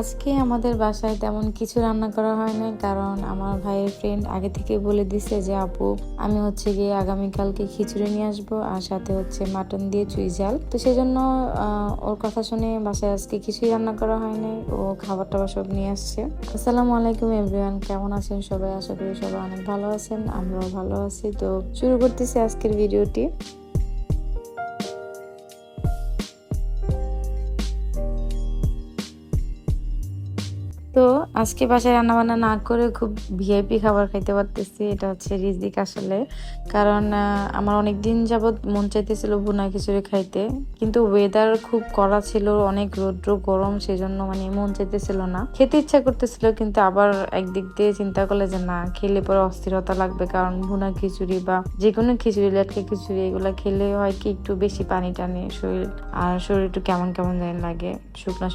আজকে আমাদের বাসায় তেমন কিছু রান্না করা হয় না, কারণ আমার ভাইয়ের ফ্রেন্ড আগে থেকে বলে দিছে যে আপু আমি হচ্ছে গিয়ে আগামীকালকে খিচুড়ি নিয়ে আসবো আর সাথে হচ্ছে মাটন দিয়ে চুই ঝাল। তো সেজন্য ওর কথা শুনে বাসায় আজকে কিছুই রান্না করা হয় নাই, ও খাবার টাবার সব নিয়ে আসছে। আসসালামু আলাইকুম এভরিওয়ান, কেমন আছেন সবাই? আশা করি সবাই অনেক ভালো আছেন, আমরাও ভালো আছি। তো শুরু করতেছি আজকের ভিডিওটি। তো আজকে বাসায় রান্না বান্না না করে খুব ভিআইপি খাবার খাইতে পারতেছি, এটা হচ্ছে রিজিক আসলে। কারণ আমার অনেক দিন যাবৎ মন চাইতেছিল ভুনা খিচুড়ি খাইতে, কিন্তু ওয়েদার খুব কড়া ছিল, অনেক রৌদ্র গরম, সেজন্য মানে মন চাইতেছিল না, খেতে ইচ্ছা করতেছিল। কিন্তু আবার একদিক দিয়ে চিন্তা করলে যে না, খেলে পরে অস্থিরতা লাগবে, কারণ ভুনা খিচুড়ি বা যে কোনো খিচুড়ি, লেটকা খিচুড়ি এগুলা খেলে হয় কি একটু বেশি পানি টানে শরীর, আর শরীর একটু কেমন কেমন জানি লাগে, শুকনা